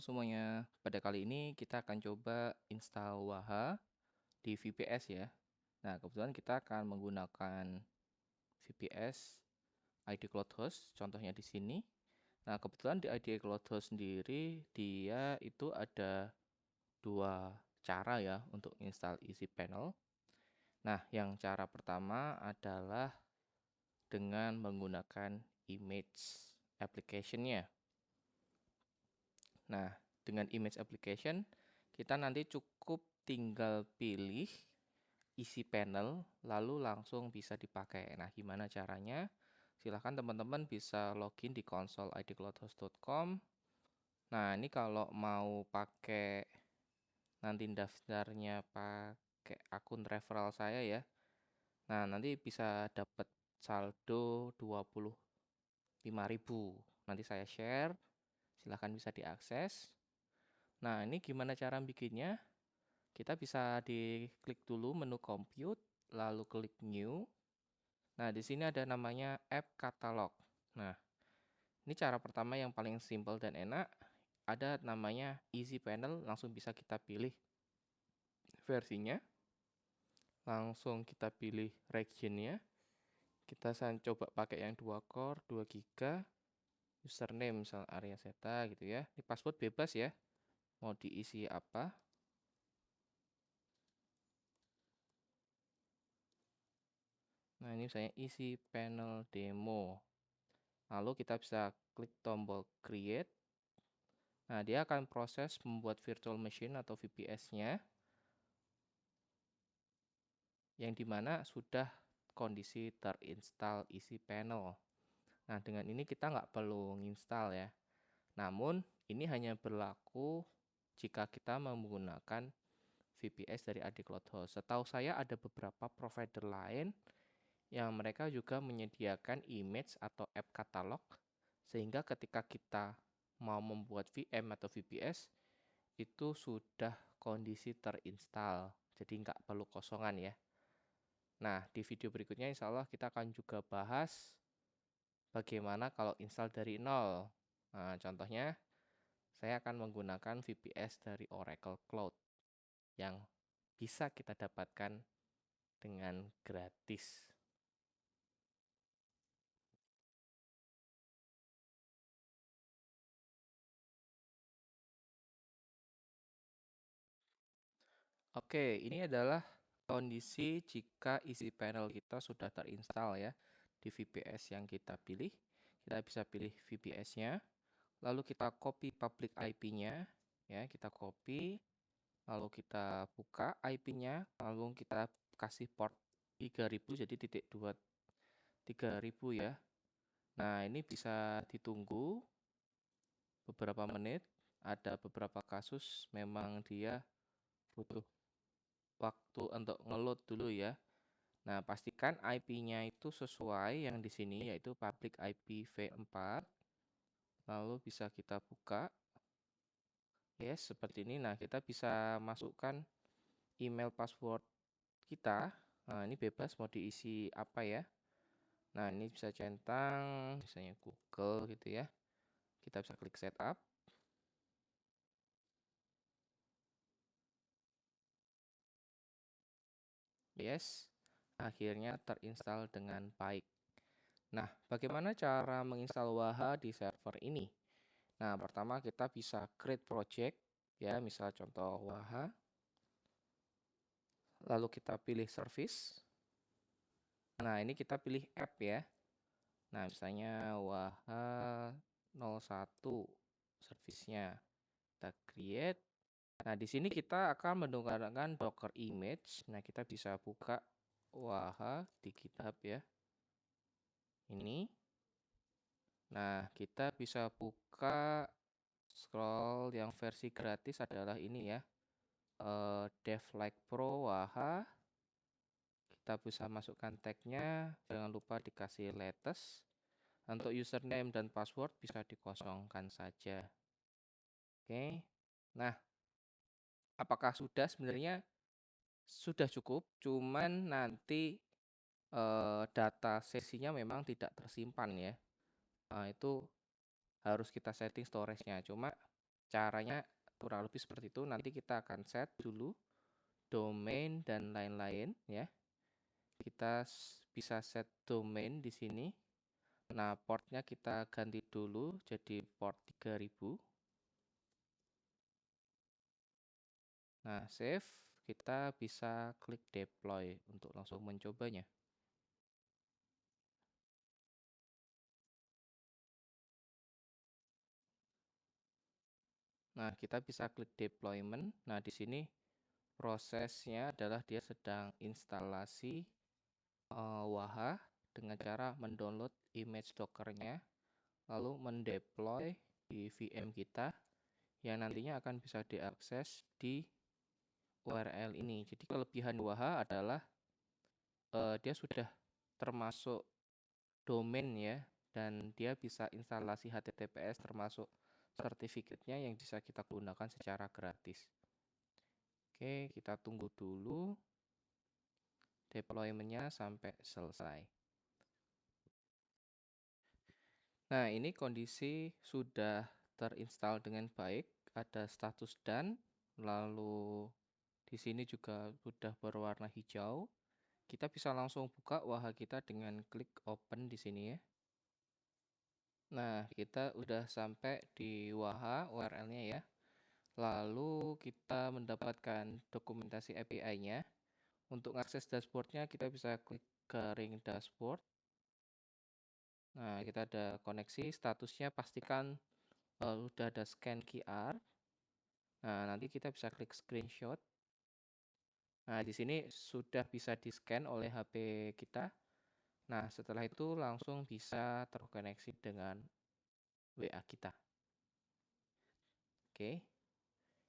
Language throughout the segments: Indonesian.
semuanya, pada kali ini kita akan coba install Waha di VPS ya. Nah, kebetulan kita akan menggunakan VPS ID Cloud Host, contohnya di sini. Nah, kebetulan di ID Cloud Host sendiri dia itu ada dua cara ya untuk install EasyPanel. Nah, yang cara pertama adalah dengan menggunakan image application-nya. Nah, dengan image application, kita nanti cukup tinggal pilih isi panel, lalu langsung bisa dipakai. Nah, gimana caranya? Silahkan teman-teman bisa login di konsol idcloudhost.com. Nah, ini kalau mau pakai nanti daftarnya pakai akun referral saya ya. Nah, nanti bisa dapat saldo 25.000. Nanti saya share, silahkan bisa diakses. Nah, ini gimana cara bikinnya? Kita bisa diklik dulu menu compute, lalu klik new. Nah, di sini ada namanya app catalog. Nah, ini cara pertama yang paling simple dan enak. Ada namanya easy panel, langsung bisa kita pilih versinya. Langsung kita pilih regionnya. Kita coba pakai yang 2 core, 2 GB. Username misal Arya Seta gitu ya. Ini password bebas ya. Mau diisi apa? Nah, ini misalnya isi panel demo. Lalu kita bisa klik tombol create. Nah, dia akan proses membuat virtual machine atau VPS-nya yang dimana sudah kondisi terinstall isi panel. Nah, dengan ini kita nggak perlu nginstal ya. Namun, ini hanya berlaku jika kita menggunakan VPS dari AD Cloud Host. Setahu saya ada beberapa provider lain yang mereka juga menyediakan image atau app catalog, sehingga ketika kita mau membuat VM atau VPS itu sudah kondisi terinstall, jadi nggak perlu kosongan ya. Nah, di video berikutnya insya Allah kita akan juga bahas bagaimana kalau install dari nol. Nah, contohnya saya akan menggunakan VPS dari Oracle Cloud yang bisa kita dapatkan dengan gratis. Oke, ini adalah kondisi jika isi panel kita sudah terinstall ya di VPS yang kita pilih. Kita bisa pilih VPS-nya, lalu kita copy public IP-nya, ya kita copy, lalu kita buka IP-nya, lalu kita kasih port 3000 jadi titik 2 3000 ya. Nah, ini bisa ditunggu beberapa menit. Ada beberapa kasus memang dia butuh waktu untuk ngeload dulu ya. Nah, pastikan IP-nya itu sesuai yang di sini yaitu public IP v4. Lalu bisa kita buka. Yes, seperti ini. Nah, kita bisa masukkan email password kita. Nah, ini bebas mau diisi apa ya. Nah, ini bisa centang misalnya Google gitu ya. Kita bisa klik setup. Yes, akhirnya terinstall dengan baik. Nah, bagaimana cara menginstal Waha di server ini? Nah, pertama kita bisa create project, ya, misal contoh Waha. Lalu kita pilih service. Nah, ini kita pilih app ya. Nah, misalnya Waha 01 service-nya. Kita create. Nah, di sini kita akan menggunakan Docker image. Nah, kita bisa buka Waha di GitHub ya. Ini. Nah, kita bisa buka scroll yang versi gratis adalah ini ya. Dev like Pro Waha. Kita bisa masukkan tagnya, jangan lupa dikasih latest. Untuk username dan password bisa dikosongkan saja. Oke. Nah, apakah sudah? Sebenarnya sudah cukup, cuman nanti data sesinya memang tidak tersimpan ya. Nah, itu harus kita setting storage-nya. Cuma Caranya kurang lebih seperti itu. Nanti kita akan set dulu domain dan lain-lain ya. Kita bisa set domain di sini. Nah, portnya kita ganti dulu jadi port 3000. Nah, save. Kita bisa klik deploy untuk langsung mencobanya. Nah, kita bisa klik deployment. Nah, di sini prosesnya adalah dia sedang instalasi Waha dengan cara mendownload image Docker-nya, lalu mendeploy di VM kita yang nantinya akan bisa diakses di URL ini. Jadi kelebihan Waha adalah dia sudah termasuk domain ya, dan dia bisa instalasi HTTPS termasuk sertifikatnya yang bisa kita gunakan secara gratis. Oke, kita tunggu dulu deployment-nya sampai selesai. Nah, ini kondisi sudah terinstall dengan baik, ada status done, lalu di sini juga sudah berwarna hijau. Kita bisa langsung buka Waha kita dengan klik open di sini ya. Nah, kita udah sampai di Waha URL-nya ya. Lalu kita mendapatkan dokumentasi API-nya. Untuk akses dashboard-nya kita bisa klik garing dashboard. Nah, kita ada koneksi, statusnya pastikan udah ada scan QR. Nah, nanti kita bisa klik screenshot. Nah, di sini sudah bisa di-scan oleh HP kita. Nah, setelah itu langsung bisa terkoneksi dengan WA kita. Oke,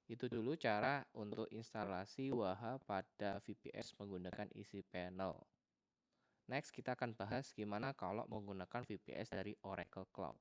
itu dulu cara untuk instalasi Waha pada VPS menggunakan EasyPanel. Next, kita akan bahas gimana kalau menggunakan VPS dari Oracle Cloud.